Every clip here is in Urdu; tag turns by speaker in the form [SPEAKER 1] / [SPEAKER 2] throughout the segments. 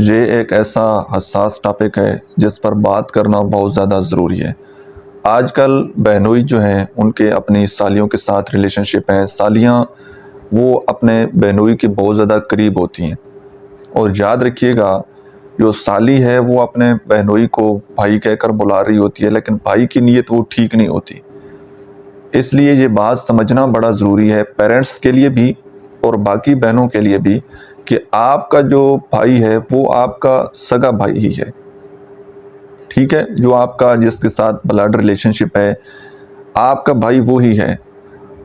[SPEAKER 1] یہ ایک ایسا حساس ٹاپک ہے جس پر بات کرنا بہت زیادہ ضروری ہے۔ آج کل بہنوئی جو ہیں ان کے اپنی سالیوں کے ساتھ ریلیشن شپ ہیں، سالیاں وہ اپنے بہنوئی کے بہت زیادہ قریب ہوتی ہیں، اور یاد رکھیے گا جو سالی ہے وہ اپنے بہنوئی کو بھائی کہہ کر بلا رہی ہوتی ہے، لیکن بھائی کی نیت وہ ٹھیک نہیں ہوتی۔ اس لیے یہ بات سمجھنا بڑا ضروری ہے پیرنٹس کے لیے بھی اور باقی بہنوں کے لیے بھی، کہ آپ کا جو بھائی ہے وہ آپ کا سگا بھائی ہی ہے، ٹھیک ہے، جو آپ کا جس کے ساتھ بلڈ ریلیشن شپ ہے، آپ کا بھائی وہی ہے۔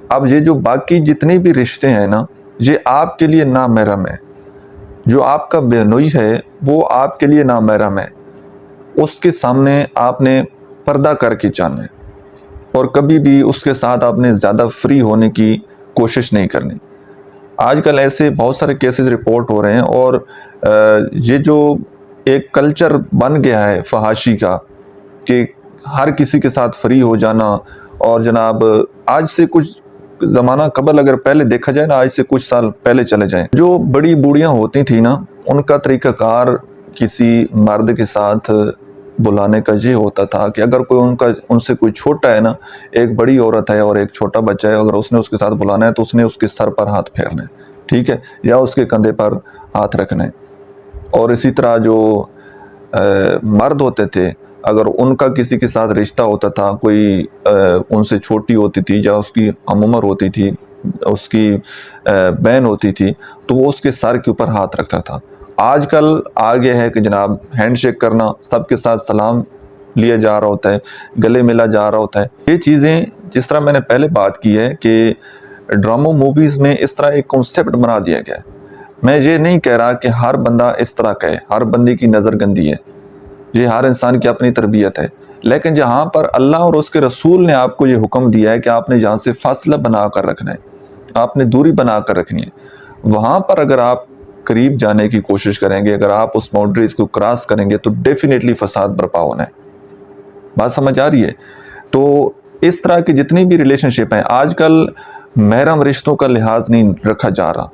[SPEAKER 1] اب یہ جو باقی جتنے بھی رشتے ہیں نا، یہ آپ کے لیے نامحرم ہے۔ جو آپ کا بہنوئی ہے وہ آپ کے لیے نامحرم ہے، اس کے سامنے آپ نے پردہ کر کے چلنا ہے، اور کبھی بھی اس کے ساتھ آپ نے زیادہ فری ہونے کی کوشش نہیں کرنی۔ آج کل ایسے بہت سارے کیسز رپورٹ ہو رہے ہیں، اور یہ جو ایک کلچر بن گیا ہے فحاشی کا، کہ ہر کسی کے ساتھ فری ہو جانا، اور جناب آج سے کچھ زمانہ قبل اگر پہلے دیکھا جائے نا، آج سے کچھ سال پہلے چلے جائیں، جو بڑی بوڑھیاں ہوتی تھیں نا، ان کا طریقہ کار کسی مرد کے ساتھ بلانے کا یہ ہوتا تھا کہ اگر کوئی ان سے کوئی چھوٹا ہے نا، ایک بڑی عورت ہے اور ایک چھوٹا بچہ ہے، اگر اس نے اس کے ساتھ بلانا ہے تو اس نے اس کے سر پر ہاتھ پھیرنا ہے، ٹھیک ہے، یا اس کے کندھے پر ہاتھ رکھنا ہے۔ اور اسی طرح جو مرد ہوتے تھے، اگر ان کا کسی کے ساتھ رشتہ ہوتا تھا، کوئی ان سے چھوٹی ہوتی تھی یا اس کی ہم عمر ہوتی تھی، اس کی بہن ہوتی تھی، تو وہ اس کے سر کے اوپر ہاتھ رکھتا تھا۔ آج کل آگے ہے کہ جناب ہینڈ شیک کرنا، سب کے ساتھ سلام لیا جا رہا ہوتا ہے، گلے ملا جا رہا ہوتا ہے۔ یہ چیزیں جس طرح میں نے پہلے بات کی ہے کہ ڈراموں موویز میں اس طرح ایک کنسیپٹ بنا دیا گیا ہے۔ میں یہ نہیں کہہ رہا کہ ہر بندہ اس طرح کہے، ہر بندے کی نظر گندی ہے، یہ ہر انسان کی اپنی تربیت ہے، لیکن جہاں پر اللہ اور اس کے رسول نے آپ کو یہ حکم دیا ہے کہ آپ نے جہاں سے فاصلہ بنا کر رکھنا ہے، آپ نے دوری بنا کر رکھنی ہے، وہاں پر اگر آپ قریب جانے کی کوشش کریں گے، اگر آپ اس باؤنڈریز کو کراس کریں گے تو ڈیفینیٹلی فساد برپا ہونا ہے۔ بات سمجھ آ رہی ہے؟ تو اس طرح کی جتنی بھی ریلیشن شپ ہیں، آج کل محرم رشتوں کا لحاظ نہیں رکھا جا رہا،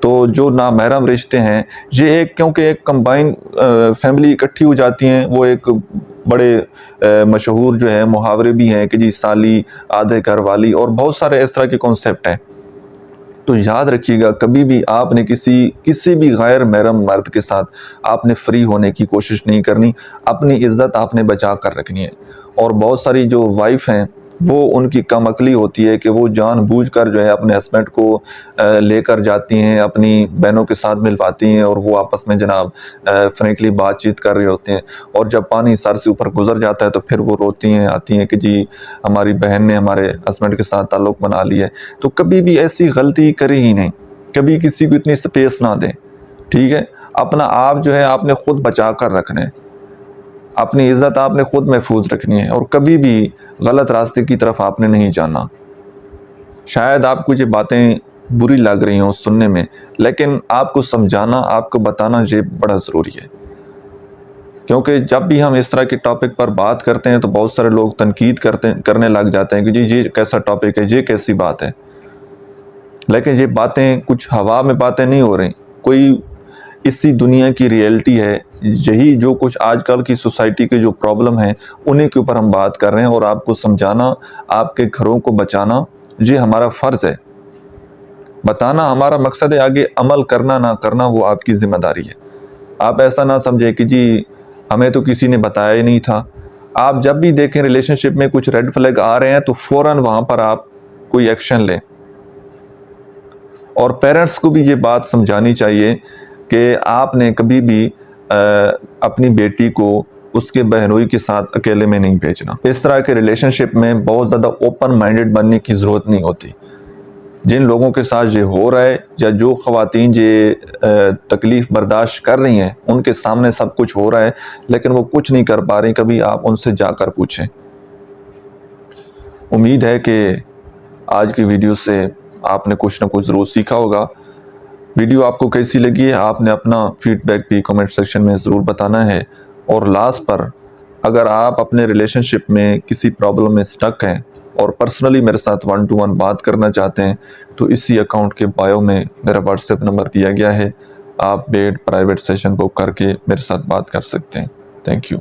[SPEAKER 1] تو جو نامحرم رشتے ہیں یہ کیونکہ ایک کمبائن فیملی اکٹھی ہو جاتی ہیں، وہ ایک بڑے مشہور جو ہے محاورے بھی ہیں کہ جی سالی آدھے گھر والی، اور بہت سارے اس طرح کے کنسیپٹ ہیں۔ تو یاد رکھیے گا کبھی بھی آپ نے کسی بھی غیر محرم مرد کے ساتھ آپ نے فری ہونے کی کوشش نہیں کرنی، اپنی عزت آپ نے بچا کر رکھنی ہے۔ اور بہت ساری جو وائف ہیں وہ ان کی کم عقلی ہوتی ہے کہ وہ جان بوجھ کر جو ہے اپنے ہسبینڈ کو لے کر جاتی ہیں، اپنی بہنوں کے ساتھ ملواتی ہیں، اور وہ آپس میں جناب فرینکلی بات چیت کر رہے ہوتے ہیں، اور جب پانی سر سے اوپر گزر جاتا ہے تو پھر وہ روتی ہیں، آتی ہیں کہ جی ہماری بہن نے ہمارے ہسبینڈ کے ساتھ تعلق بنا لیا ہے۔ تو کبھی بھی ایسی غلطی کرے ہی نہیں، کبھی کسی کو اتنی سپیس نہ دیں، ٹھیک ہے، اپنا آپ جو ہے آپ نے خود بچا کر رکھنا ہے، اپنی عزت آپ نے خود محفوظ رکھنی ہے، اور کبھی بھی غلط راستے کی طرف آپ نے نہیں جانا۔ شاید آپ کو یہ باتیں بری لگ رہی ہوں سننے میں، لیکن آپ کو سمجھانا، آپ کو بتانا یہ بڑا ضروری ہے، کیونکہ جب بھی ہم اس طرح کے ٹاپک پر بات کرتے ہیں تو بہت سارے لوگ تنقید کرنے لگ جاتے ہیں کہ جی یہ کیسا ٹاپک ہے، یہ کیسی بات ہے، لیکن یہ باتیں کچھ ہوا میں باتیں نہیں ہو رہی، کوئی اسی دنیا کی ریئلٹی ہے، یہی جو کچھ آج کل کی سوسائٹی کے جو پرابلم ہیں انہیں کے اوپر ہم بات کر رہے ہیں، اور آپ کو سمجھانا، آپ کے گھروں کو بچانا یہ ہمارا فرض ہے، بتانا ہمارا مقصد ہے، آگے عمل کرنا نہ کرنا وہ آپ کی ذمہ داری ہے۔ آپ ایسا نہ سمجھے کہ جی ہمیں تو کسی نے بتایا ہی نہیں تھا۔ آپ جب بھی دیکھیں ریلیشن شپ میں کچھ ریڈ فلیگ آ رہے ہیں تو فوراً وہاں پر آپ کوئی ایکشن لیں، اور پیرنٹس کو بھی یہ بات سمجھانی چاہیے کہ آپ نے کبھی بھی اپنی بیٹی کو اس کے بہنوئی کے ساتھ اکیلے میں نہیں بھیجنا۔ اس طرح کے ریلیشن شپ میں بہت زیادہ اوپن مائنڈڈ بننے کی ضرورت نہیں ہوتی۔ جن لوگوں کے ساتھ یہ ہو رہا ہے، یا جو خواتین یہ تکلیف برداشت کر رہی ہیں، ان کے سامنے سب کچھ ہو رہا ہے لیکن وہ کچھ نہیں کر پا رہی، کبھی آپ ان سے جا کر پوچھیں۔ امید ہے کہ آج کی ویڈیو سے آپ نے کچھ نہ کچھ ضرور سیکھا ہوگا۔ ویڈیو آپ کو کیسی لگی ہے آپ نے اپنا فیڈ بیک بھی کمنٹ سیکشن میں ضرور بتانا ہے، اور لاسٹ پر اگر آپ اپنے ریلیشن شپ میں کسی پرابلم میں سٹک ہیں اور پرسنلی میرے ساتھ 1 to 1 بات کرنا چاہتے ہیں تو اسی اکاؤنٹ کے بایو میں میرا واٹس ایپ نمبر دیا گیا ہے، آپ پیڈ پرائیویٹ سیشن بک کر کے میرے ساتھ بات کر سکتے ہیں۔ Thank you.